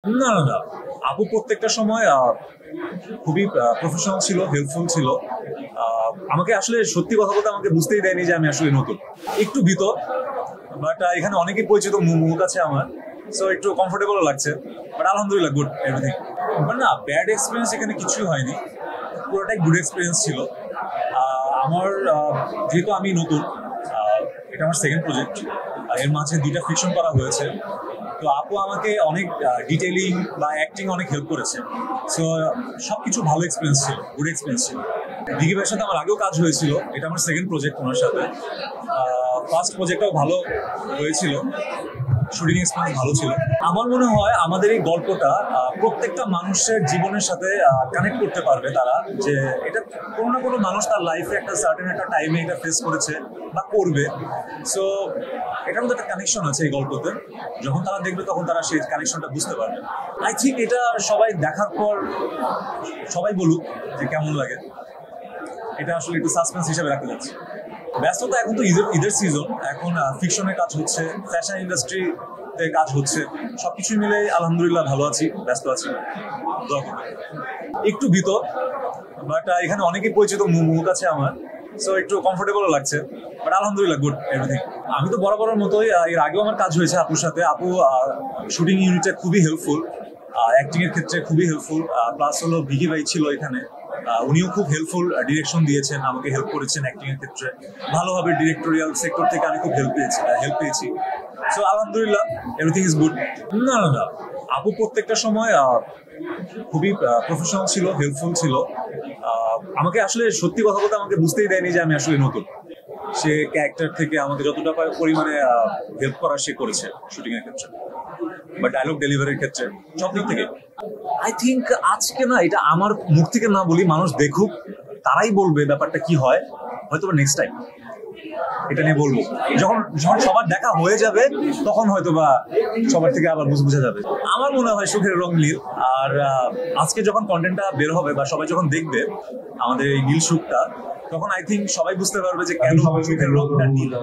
না, না, না। আপু প্রত্যেকটা সময় খুবই প্রফেশনাল ছিল, হেল্পফুল ছিল। আমাকে আসলে সত্যি কথা বলতে আমাকে বুঝতেই দেয়নি যে আমি আসলে নতুন। একটু ভীত, বাট এখানে অনেকেই পরিচিত মুখ আছে আমার। সো একটু কমফোর্টেবলও লাগছে। বাট আলহামদুলিল্লাহ গুড এভরিথিং। বাট না, ব্যাড এক্সপিরিয়েন্স এখানে কিছুই হয়নি। পুরোটাই গুড এক্সপিরিয়েন্স ছিল। আমার যেহেতু আমি নতুন, এটা আমার সেকেন্ড প্রজেক্ট। এর মাঝে 2টা ফিকশন করা হয়েছে। তো আপু আমাকে অনেক ডিটেইলিং বা অ্যাক্টিং অনেক হেল্প করেছে। সো সবকিছু ভালো এক্সপিরিয়েন্স ছিল, গুড এক্সপিরিয়েন্স ছিল। দিঘি ভাইয়ের সাথে আমার আগেও কাজ হয়েছিল, এটা আমার সেকেন্ড প্রজেক্ট ওনার সাথে। ফার্স্ট প্রজেক্টটাও ভালো হয়েছিল, শুটিং এক্সপিরিয়েন্স ভালো ছিল। আমার মনে হয় আমাদের এই গল্পটা প্রত্যেকটা মানুষের জীবনের সাথে কানেক্ট করতে পারবে তারা, যে এটা কোনো না কোনো মানুষ তার লাইফে একটা সার্টেন একটা টাইমে এটা ফেস করেছে বা করবে। সো এটার মধ্যে একটা কানেকশন আছে এই গল্পতে। যখন তারা দেখবে তখন তারা সেই কানেকশনটা বুঝতে পারবে। আই থিঙ্ক এটা সবাই দেখার পর সবাই বলুক যে কেমন লাগে। এটা আসলে একটু সাসপেন্স হিসেবে রাখতে যাচ্ছি। ব্যস্ততা এখন তো ঈদের সিজন, এখন ফিকশনের কাজ হচ্ছে, ফ্যাশন ইন্ডাস্ট্রিতে কাজ হচ্ছে, সবকিছু মিলে আলহামদুলিল্লাহ ভালো আছি, ব্যস্ত আছি। দোয়া করবেন। একটু ভীত, বাট এখানে অনেকেই পরিচিত মুখ আছে আমার। সো একটু কমফোর্টেবলও লাগছে। বাট আলহামদুলিল্লাহ গুড এভরিথিং। আমি তো বরাবরের মতোই, এর আগেও আমার কাজ হয়েছে আপুর সাথে। আপু শুটিং ইউনিটে খুবই হেল্পফুল, অ্যাক্টিং এর ক্ষেত্রে খুবই হেল্পফুল। প্লাস হলো ভিকি ভাই ছিল এখানে, উনিও খুব হেল্পফুল, ডিরেকশন দিয়েছেন, আমাকে হেল্প করেছেন অ্যাক্টিং এর ক্ষেত্রে ভালোভাবে। ডিরেক্টোরিয়াল সেক্টর থেকে আমি খুব হেল্প পেয়েছি। সো আলহামদুলিল্লাহ এভরিথিং ইজ গুড। না, না, না। আপু প্রত্যেকটা সময় খুবই প্রফেশনাল ছিল, হেল্পফুল ছিল। আমাকে আসলে সত্যি কথা বলতে আমাকে বুঝতেই দেয়নি যে আমি আসলে নতুন। সে ক্যারেক্টার থেকে আমাকে যতটা পরিমাণে হেল্প করা সে করেছে শুটিং এর ক্ষেত্রে বা ডায়লগ ডেলিভারির ক্ষেত্রে, সব দিক থেকে। আই থিঙ্ক আজকে না, এটা আমার মুখ থেকে না বলি, মানুষ দেখুক, তারাই বলবে ব্যাপারটা কি হয়। হয়তো নেক্সট টাইম এটা নিয়ে বলবো, যখন যখন সবার দেখা হয়ে যাবে তখন হয়তো বা সবার থেকে আবার বোঝা যাবে। আমার মনে হয় সুখের রং নীল। আর আজকে যখন কন্টেন্টটা বের হবে বা সবাই যখন দেখবে আমাদের এই নীল সুখটা, তখন আই থিঙ্ক সবাই বুঝতে পারবে যে কেন সুখের রংটা নীল।